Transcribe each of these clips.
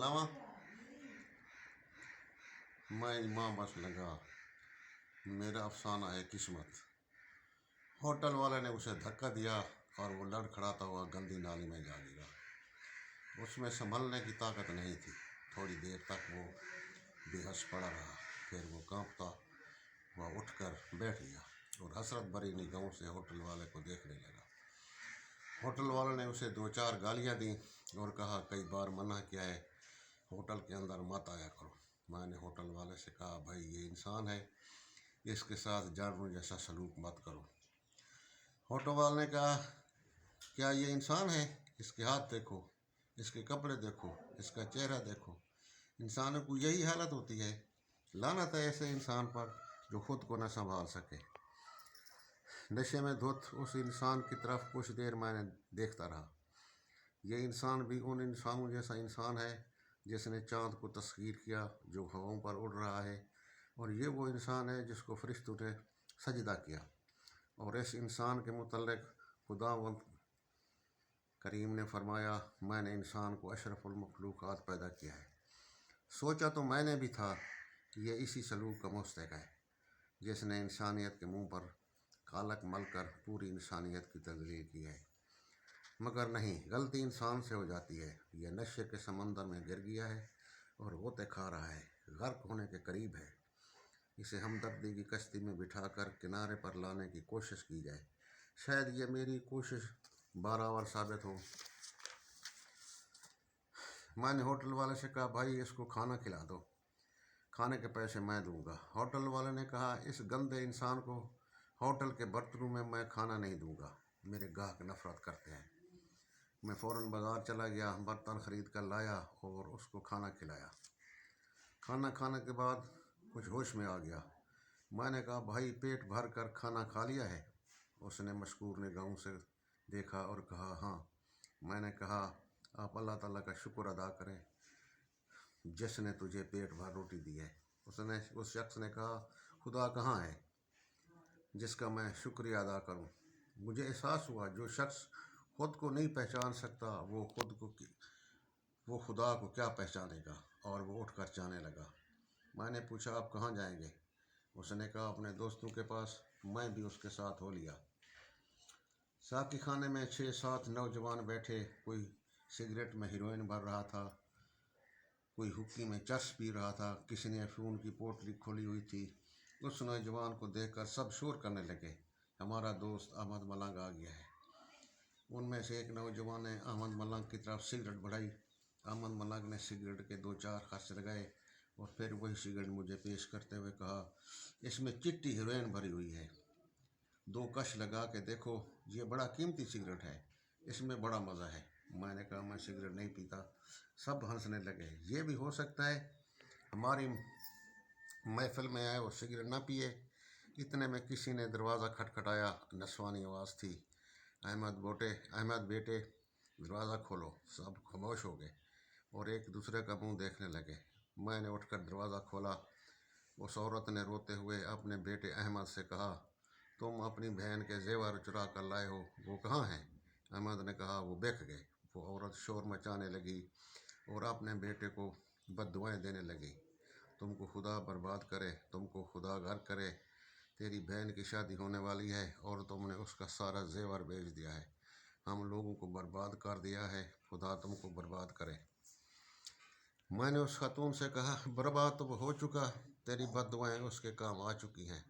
लावा मैं माँ बस लगा, मेरा अफसाना है किस्मत। होटल वाले ने उसे धक्का दिया और वो लड़खड़ाता हुआ गंदी नाली में जा गिरा। उसमें संभलने की ताकत नहीं थी। थोड़ी देर तक वो बेहोश पड़ा रहा, फिर वो कांपता हुआ उठकर बैठ गया और हसरत भरी निगाहों से होटल वाले को देखने लगा। होटल वाले ने उसे 2-4 गालियां दी और कहा, कई बार मना किया है, होटल के अंदर मत आया करो। मैंने होटल वाले से कहा, भाई ये इंसान है, इसके साथ जानवर जैसा सलूक मत करो। होटल वाले ने कहा, क्या ये इंसान है? इसके हाथ देखो, इसके कपड़े देखो, इसका चेहरा देखो। इंसानों को यही हालत होती है। लानत है ऐसे इंसान पर जो खुद को न संभाल सके। नशे में धुत उस इंसान की तरफ कुछ देर मैंने देखता रहा। ये इंसान भी उन इंसानों जैसा इंसान है जिसने चाँद को तस्खीर किया, जो हवाओं पर उड़ रहा है, और ये वो इंसान है जिसको फरिश्तों ने सजदा किया। और इस इंसान के मुतल्लिक़ खुदावंद करीम ने फरमाया, मैंने इंसान को अशरफुल मखलूक़ात पैदा किया है। सोचा तो मैंने भी था कि ये इसी सलूक का मुस्तहिक़ है जिसने इंसानियत के मुंह पर कालक मलकर पूरी इंसानियत की तज़लील की है। मगर नहीं, गलती इंसान से हो जाती है। यह नशे के समंदर में गिर गया है और गोते खा रहा है, गर्क होने के करीब है। इसे हमदर्दी की कश्ती में बिठाकर किनारे पर लाने की कोशिश की जाए। शायद ये मेरी कोशिश बारावर साबित हो। मैंने होटल वाले से कहा, भाई इसको खाना खिला दो, खाने के पैसे मैं दूंगा। होटल वाले ने कहा, इस गंदे इंसान को होटल के बर्तनों में मैं खाना नहीं दूंगा, मेरे गाहक नफरत करते हैं। मैं फ़ौरन बाज़ार चला गया, बर्तन ख़रीद कर लाया और उसको खाना खिलाया। खाना खाने के बाद कुछ होश में आ गया। मैंने कहा, भाई पेट भर कर खाना खा लिया है? उसने मशकूर निगाहों से देखा और कहा, हाँ। मैंने कहा, आप अल्लाह ताला का शुक्र अदा करें जिसने तुझे पेट भर रोटी दी है। उस शख्स ने कहा, खुदा कहाँ है जिसका मैं शुक्रिया अदा करूं? मुझे एहसास हुआ, जो शख्स खुद को नहीं पहचान सकता वो खुदा को क्या पहचानेगा, और वो उठकर जाने लगा। मैंने पूछा, आप कहाँ जाएंगे? उसने कहा, अपने दोस्तों के पास। मैं भी उसके साथ हो लिया। साकी खाने में 6-7 नौजवान बैठे। कोई सिगरेट में हीरोइन भर रहा था, कोई हुक्की में चरस पी रहा था, किसी ने अफीम की पोटली खोली हुई थी। उस नौजवान को देखकर सब शोर करने लगे, हमारा दोस्त अहमद मलंग आ गया है। उनमें से एक नौजवान ने अहमद मलंग की तरफ सिगरेट बढ़ाई। अहमद मलंग ने सिगरेट के 2-4 खर्च लगाए और फिर वही सिगरेट मुझे पेश करते हुए कहा, इसमें चिट्टी हीरोइन भरी हुई है, 2 कश लगा के देखो, ये बड़ा कीमती सिगरेट है, इसमें बड़ा मज़ा है। मैंने कहा, मैं सिगरेट नहीं पीता। सब हंसने लगे। ये भी हो सकता है हमारी महफिल में आए और सिगरेट ना पिए। इतने में किसी ने दरवाज़ा खटखटाया। नस्वानी आवाज़ थी, अहमद बेटे दरवाज़ा खोलो। सब खामोश हो गए और एक दूसरे का मुंह देखने लगे। मैंने उठकर दरवाज़ा खोला। उस औरत ने रोते हुए अपने बेटे अहमद से कहा, तुम अपनी बहन के जेवर चुरा कर लाए हो, वो कहाँ हैं? अहमद ने कहा, वो बिक गए। वो औरत शोर मचाने लगी और अपने बेटे को बद्दुआएं देने लगी, तुमको खुदा बर्बाद करे, तुमको खुदा घर करे, तेरी बहन की शादी होने वाली है और तुमने उसका सारा जेवर बेच दिया है, हम लोगों को बर्बाद कर दिया है, खुदा तुमको बर्बाद करे। मैंने उस खातून से कहा, बर्बाद तो हो चुका, तेरी बद्दुआएं उसके काम आ चुकी हैं।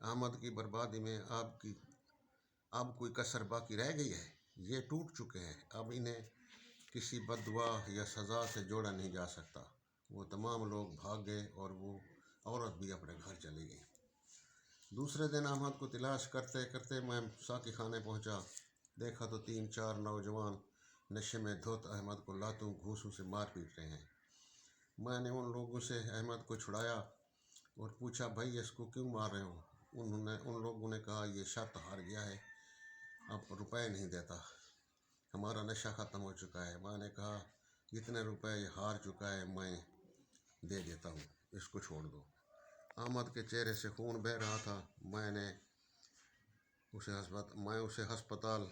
अहमद की बर्बादी में अब कोई कसर बाकी रह गई है? ये टूट चुके हैं। अब इन्हें किसी बद्दुआ या सज़ा से जोड़ा नहीं जा सकता। वो तमाम लोग भाग गए और वो औरत भी अपने घर चली गई। दूसरे दिन अहमद को तलाश करते करते मैं साकी खाने पहुंचा। देखा तो 3-4 नौजवान नशे में धुत अहमद को लातों घूंसों से मार पीट रहे हैं। मैंने उन लोगों से अहमद को छुड़ाया और पूछा, भाई इसको क्यों मार रहे हो? उन लोगों ने कहा, ये शर्त हार गया है, अब रुपए नहीं देता, हमारा नशा ख़त्म हो चुका है। मैंने कहा, जितने रुपए ये हार चुका है मैं दे देता हूँ, इसको छोड़ दो। अहमद के चेहरे से खून बह रहा था। मैं उसे हस्पताल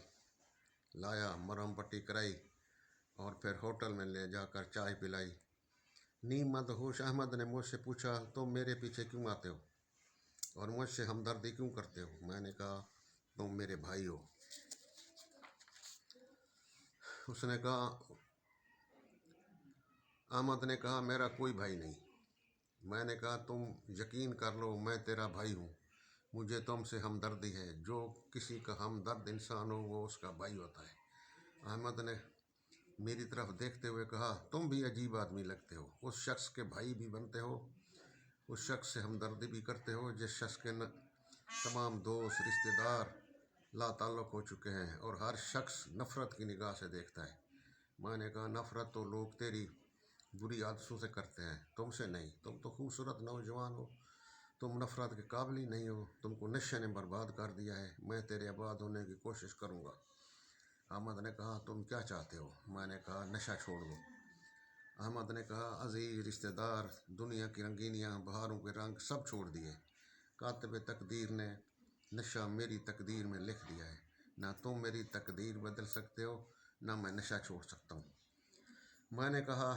लाया, मरहम पट्टी कराई और फिर होटल में ले जाकर चाय पिलाई। नीम मदहोश अहमद ने मुझसे पूछा, तुम मेरे पीछे क्यों आते हो और मुझसे हमदर्दी क्यों करते हो? मैंने कहा, तुम मेरे भाई हो। उसने कहा, अहमद ने कहा, मेरा कोई भाई नहीं। मैंने कहा, तुम यकीन कर लो, मैं तेरा भाई हूँ, मुझे तुमसे हमदर्दी है। जो किसी का हमदर्द इंसान हो वो उसका भाई होता है। अहमद ने मेरी तरफ देखते हुए कहा, तुम भी अजीब आदमी लगते हो। उस शख्स के भाई भी बनते हो, उस शख्स से हमदर्दी भी करते हो जिस शख्स के तमाम दोस्त रिश्तेदार लाताल्लुक़ हो चुके हैं, और हर शख्स नफ़रत की निगाह से देखता है। मैंने कहा, नफ़रत तो लोग तेरी बुरी आदतों से करते हैं, तुमसे नहीं। तुम तो खूबसूरत नौजवान हो, तुम नफ़रत के काबिल ही नहीं हो। तुमको नशे ने बर्बाद कर दिया है। मैं तेरे आबाद होने की कोशिश करूँगा। अहमद ने कहा, तुम क्या चाहते हो? मैंने कहा, नशा छोड़ दो। अहमद ने कहा, अजीज़ रिश्तेदार, दुनिया की रंगीनियाँ, बहारों के रंग सब छोड़ दिए। कातिब तकदीर ने नशा मेरी तकदीर में लिख दिया है। ना तुम मेरी तकदीर बदल सकते हो, ना मैं नशा छोड़ सकता हूँ। मैंने कहा,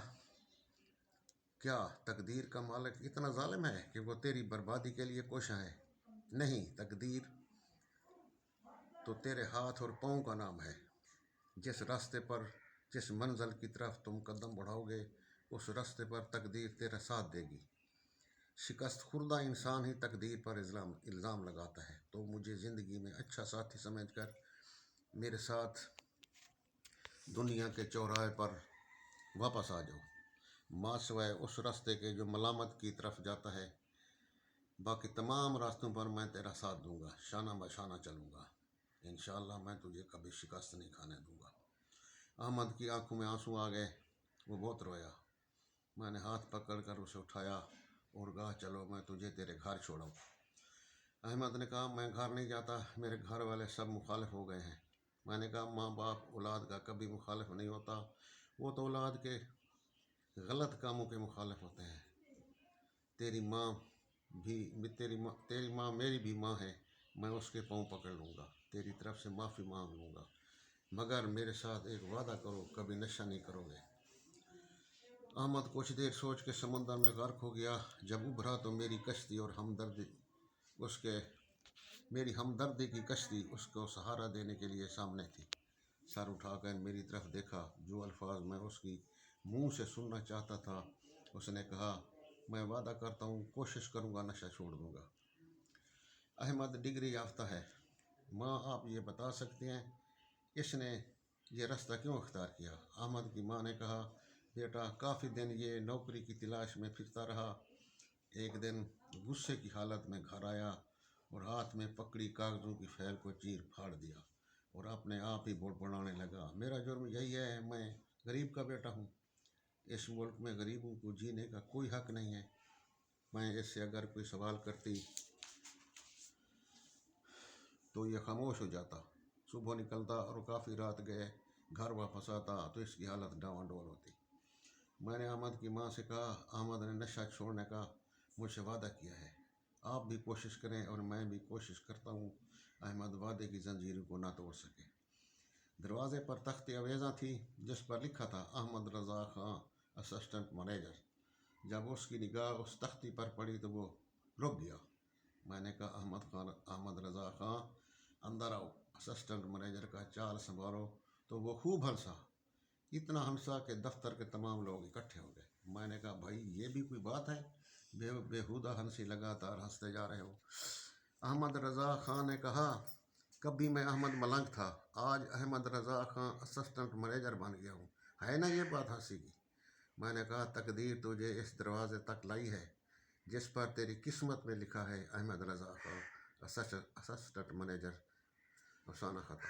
क्या तकदीर का मालिक इतना जालिम है कि वो तेरी बर्बादी के लिए कोशा है? नहीं, तकदीर तो तेरे हाथ और पाँव का नाम है। जिस रास्ते पर, जिस मंजिल की तरफ तुम कदम बढ़ाओगे, उस रास्ते पर तकदीर तेरा साथ देगी। शिकस्त खुर्दा इंसान ही तकदीर पर इल्ज़ाम लगाता है। तो मुझे ज़िंदगी में अच्छा साथी समझकर मेरे साथ दुनिया के चौराहे पर वापस आ जाओ, माँ सिवाय उस रास्ते के जो मलामत की तरफ जाता है। बाकी तमाम रास्तों पर मैं तेरा साथ दूंगा, शाना बशाना चलूँगा। इंशाअल्लाह मैं तुझे कभी शिकस्त नहीं खाने दूंगा। अहमद की आंखों में आंसू आ गए, वो बहुत रोया। मैंने हाथ पकड़कर उसे उठाया और कहा, चलो मैं तुझे तेरे घर छोड़ाऊँ। अहमद ने कहा, मैं घर नहीं जाता, मेरे घर वाले सब मुखालिफ हो गए हैं। मैंने कहा, माँ बाप औलाद का कभी मुखालिफ नहीं होता, वो तो औलाद के गलत कामों के मुखालिफ होते हैं। तेरी माँ तेरी माँ मेरी भी माँ है। मैं उसके पाँव पकड़ लूँगा, तेरी तरफ से माफ़ी मांग लूँगा, मगर मेरे साथ एक वादा करो, कभी नशा नहीं करोगे। अहमद कुछ देर सोच के समंदर में गर्क हो गया। जब उभरा तो मेरी कश्ती और मेरी हमदर्दी की कश्ती उसको सहारा देने के लिए सामने थी। सर उठाकर मेरी तरफ देखा। जो अल्फाज मैं उसकी मुंह से सुनना चाहता था, उसने कहा, मैं वादा करता हूँ, कोशिश करूँगा, नशा छोड़ दूँगा। अहमद डिग्री याफ्ता है। माँ, आप ये बता सकते हैं इसने ये रास्ता क्यों अख्तियार किया? अहमद की माँ ने कहा, बेटा, काफ़ी दिन ये नौकरी की तलाश में फिरता रहा। एक दिन गुस्से की हालत में घर आया और हाथ में पकड़ी कागज़ों की फैल को चीर फाड़ दिया और अपने आप ही बड़बड़ाने लगा, मेरा जुर्म यही है, मैं गरीब का बेटा हूँ। इस मुल्क में गरीबों को जीने का कोई हक नहीं है। मैं इससे अगर कोई सवाल करती तो ये खामोश हो जाता। सुबह निकलता और काफ़ी रात गए घर वापस आता तो इसकी हालत डावाडोल होती। मैंने अहमद की माँ से कहा, अहमद ने नशा छोड़ने का मुझसे वादा किया है, आप भी कोशिश करें और मैं भी कोशिश करता हूँ अहमद वादे की जंजीरों को ना तोड़ सके। दरवाजे पर तख्त अवेज़ा थी जिस पर लिखा था, अहमद रज़ा खां, असिस्टेंट मैनेजर। जब उसकी निगाह उस तख्ती पर पड़ी तो वो रुक गया। मैंने कहा, अहमद रज़ा खां, अंदर आओ, असिस्टेंट मैनेजर का चाल संभालो। तो वो खूब हंसा, इतना हंसा कि दफ्तर के तमाम लोग इकट्ठे हो गए। मैंने कहा, भाई ये भी कोई बात है, बेहुदा हंसी लगातार हंसते जा रहे हो। अहमद रज़ा खां ने कहा, कभी मैं अहमद मलंग था, आज अहमद रज़ा खां असिस्टेंट मैनेजर बन गया हूँ। है ना ये बात हंसी की? मैंने कहा, तकदीर तुझे इस दरवाजे तक लाई है जिस पर तेरी किस्मत में लिखा है, अहमद रज़ा खां असिस्टेंट मैनेजर। अफसाना ख़त्म।